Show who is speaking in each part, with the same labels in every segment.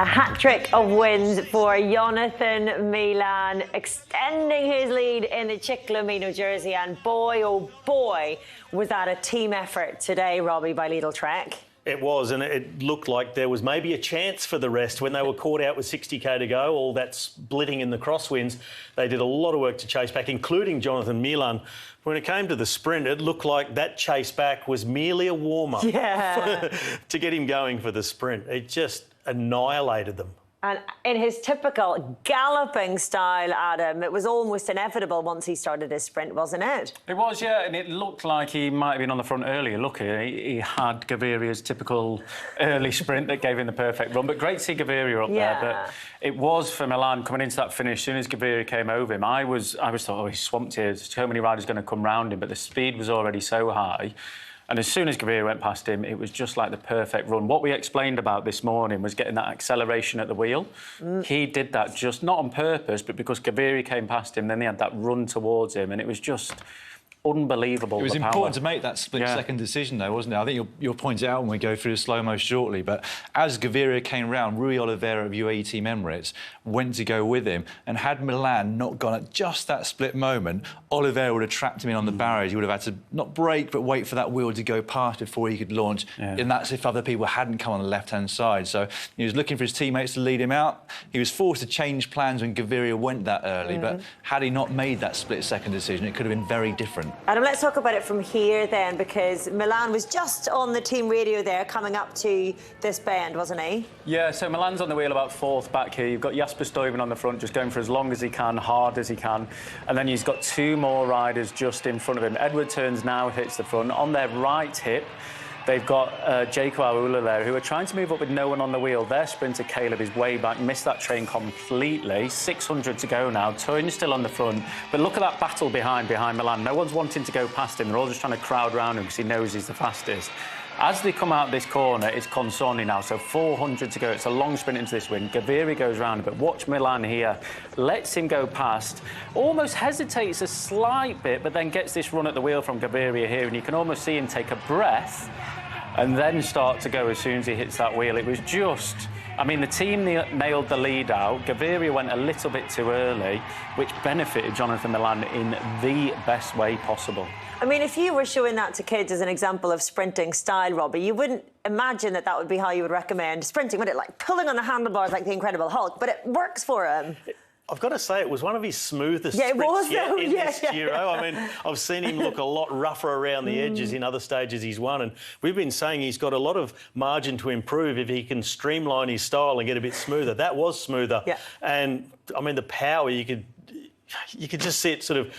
Speaker 1: A hat-trick of wins for Jonathan Milan, extending his lead in the Ciclamino jersey. And boy, oh boy, was that a team effort today, Robbie, by Lidl Trek.
Speaker 2: It was, and it looked like there was maybe a chance for the rest. When they were caught out with 60k to go, all that splitting in the crosswinds, they did a lot of work to chase back, including Jonathan Milan. When it came to the sprint, it looked like that chase back was merely a warm-up to get him going for the sprint. It just annihilated them.
Speaker 1: And in his typical galloping style, Adam, it was almost inevitable once he started his sprint, wasn't it?
Speaker 3: It was, yeah, and it looked like he might have been on the front earlier. Lucky, he had Gaviria's typical early sprint that gave him the perfect run. But great to see Gaviria up there. But it was for Milan coming into that finish. As soon as Gaviria came over him, I was thought, oh, he's swamped here. There's so many riders going to come round him, but the speed was already so high. And as soon as Gaviria went past him, it was just like the perfect run. What we explained about this morning was getting that acceleration at the wheel. He did that just not on purpose, but because Gaviria came past him, then he had that run towards him, and it was just unbelievable.
Speaker 4: It was important to make that split-second decision, though, wasn't it? I think you'll point it out when we go through the slow-mo shortly, but as Gaviria came round, Rui Oliveira of UAE Team Emirates went to go with him, and had Milan not gone at just that split moment, Oliveira would have trapped him in on the barriers. He would have had to not brake, but wait for that wheel to go past before he could launch, and that's if other people hadn't come on the left-hand side. So he was looking for his teammates to lead him out. He was forced to change plans when Gaviria went that early, but had he not made that split-second decision, it could have been very different.
Speaker 1: Adam, let's talk about it from here then, because Milan was just on the team radio there coming up to this bend, wasn't he? Yeah,
Speaker 3: so Milan's on the wheel about fourth back here. You've got Jasper Stuyven on the front, just going for as long as he can, hard as he can. And then he's got two more riders just in front of him. Edward Turns now hits the front. On their right hip, they've got Jaco Aula there, who are trying to move up with no one on the wheel. Their sprinter, Caleb, is way back, missed that train completely. 600 to go now. Turner's still on the front. But look at that battle behind Milan. No one's wanting to go past him. They're all just trying to crowd around him because he knows he's the fastest. As they come out this corner, it's Consonni now, so 400 to go. It's a long sprint into this win. Gaviria goes round, but watch Milan here. Lets him go past. Almost hesitates a slight bit, but then gets this run at the wheel from Gaviria here, and you can almost see him take a breath and then start to go as soon as he hits that wheel. It was just... I mean, the team nailed the lead out. Gaviria went a little bit too early, which benefited Jonathan Milan in the best way possible.
Speaker 1: I mean, if you were showing that to kids as an example of sprinting style, Robbie, you wouldn't imagine that would be how you would recommend sprinting, would it? Like pulling on the handlebars like the Incredible Hulk, but it works for him.
Speaker 2: I've got to say, it was one of his smoothest sprints yet in this Giro. I mean, I've seen him look a lot rougher around the edges in other stages he's won, and we've been saying he's got a lot of margin to improve if he can streamline his style and get a bit smoother. That was smoother. And, I mean, the power, you could just see it sort of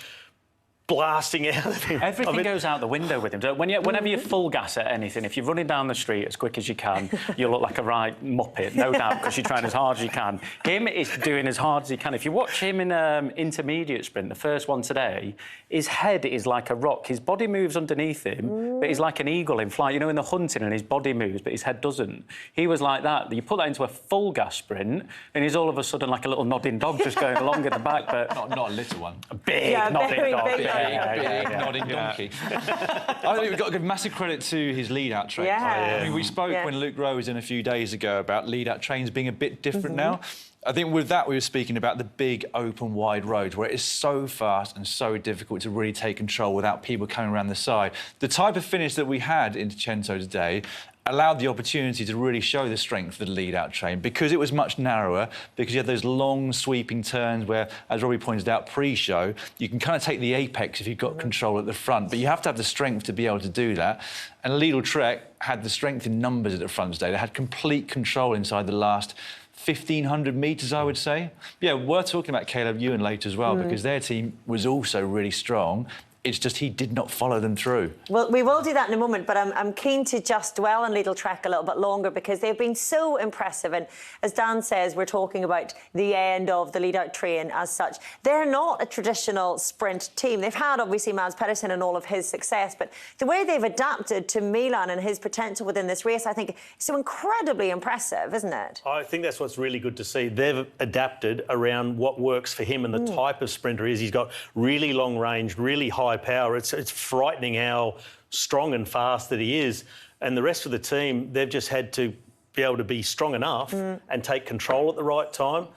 Speaker 2: blasting out of him.
Speaker 3: Everything goes out the window with him. Whenever you full gas at anything, if you're running down the street as quick as you can, you look like a right muppet, no doubt, because you're trying as hard as you can. Him is doing as hard as he can. If you watch him in intermediate sprint, the first one today, his head is like a rock. His body moves underneath him, but he's like an eagle in flight. You know, in the hunting, and his body moves, but his head doesn't. He was like that. You put that into a full gas sprint, and he's all of a sudden like a little nodding dog just going along at the back. But
Speaker 4: not a little one.
Speaker 3: A big nodding dog.
Speaker 4: Big nodding donkey. I think we've got to give massive credit to his lead-out train. I mean, we spoke when Luke Rowe was in a few days ago about lead-out trains being a bit different now. I think with that we were speaking about the big, open, wide roads where it is so fast and so difficult to really take control without people coming around the side. The type of finish that we had in Cento today allowed the opportunity to really show the strength of the lead-out train because it was much narrower, because you had those long, sweeping turns where, as Robbie pointed out pre-show, you can kind of take the apex if you've got control at the front, but you have to have the strength to be able to do that. And Lidl Trek had the strength in numbers at the front today. They had complete control inside the last 1,500 metres, I would say. Yeah, we're talking about Caleb Ewan later as well, because their team was also really strong. It's just he did not follow them through. Well,
Speaker 1: we will do that in a moment, but I'm keen to just dwell on Lidl Trek a little bit longer because they've been so impressive. And as Dan says, we're talking about the end of the lead-out train as such. They're not a traditional sprint team. They've had, obviously, Mads Pedersen and all of his success, but the way they've adapted to Milan and his potential within this race, I think, is so incredibly impressive, isn't it?
Speaker 2: I think that's what's really good to see. They've adapted around what works for him and the type of sprinter he is. He's got really long range, really high power. It's frightening how strong and fast that he is. And the rest of the team, they've just had to be able to be strong enough and take control at the right time,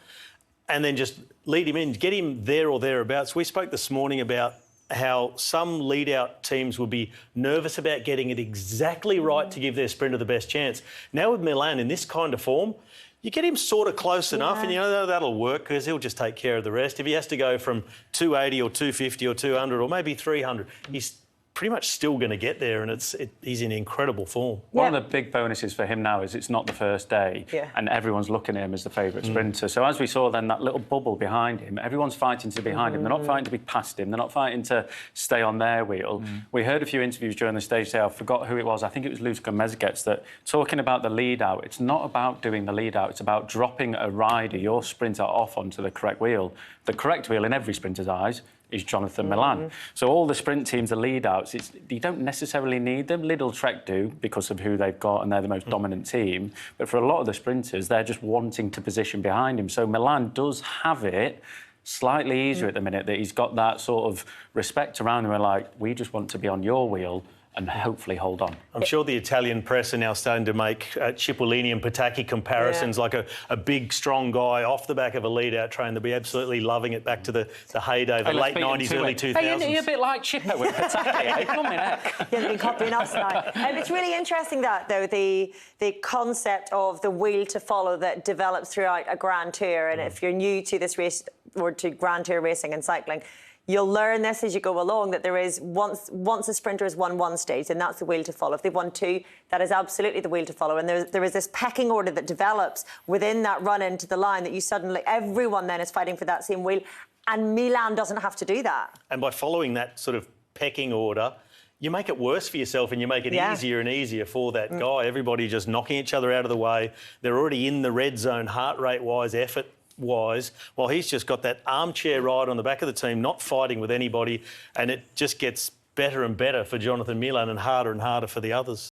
Speaker 2: and then just lead him in, get him there or thereabouts. We spoke this morning about how some lead-out teams would be nervous about getting it exactly right to give their sprinter the best chance. Now with Milan in this kind of form, you get him sort of close enough and, you know, that'll work because he'll just take care of the rest. If he has to go from 280 or 250 or 200 or maybe 300, he's pretty much still going to get there, and he's in incredible form.
Speaker 3: One of the big bonuses for him now is it's not the first day, and everyone's looking at him as the favourite sprinter. So as we saw then, that little bubble behind him, everyone's fighting to be behind him. They're not fighting to be past him. They're not fighting to stay on their wheel. We heard a few interviews during the stage day. I forgot who it was. I think it was Luka Mezgec that talking about the lead out. It's not about doing the lead out. It's about dropping a rider, your sprinter, off onto the correct wheel. The correct wheel in every sprinter's eyes is Jonathan Milan. So all the sprint teams, the lead-outs, you don't necessarily need them. Lidl Trek do because of who they've got and they're the most dominant team. But for a lot of the sprinters, they're just wanting to position behind him. So Milan does have it slightly easier at the minute, that he's got that sort of respect around him. We're like, we just want to be on your wheel and hopefully hold on.
Speaker 2: I'm sure the Italian press are now starting to make Cipollini and Pataki comparisons, like a big, strong guy off the back of a lead-out train. They'll be absolutely loving it back to the heyday, the late 90s, early 2000s.
Speaker 3: Hey, you're a bit like Chipper with Pataki. Come in, heck.
Speaker 1: You've been copying us now. It's really interesting that, though, the concept of the wheel to follow that develops throughout a Grand Tour. And if you're new to this race, or to Grand Tour racing and cycling, you'll learn this as you go along, that there is, once a sprinter has won one stage, then that's the wheel to follow. If they've won two, that is absolutely the wheel to follow. And there is this pecking order that develops within that run into the line, that you suddenly, everyone then is fighting for that same wheel. And Milan doesn't have to do that.
Speaker 2: And by following that sort of pecking order, you make it worse for yourself and you make it easier and easier for that guy. Everybody just knocking each other out of the way. They're already in the red zone, heart rate-wise, effort-wise, while he's just got that armchair ride on the back of the team, not fighting with anybody, and it just gets better and better for Jonathan Milan and harder for the others.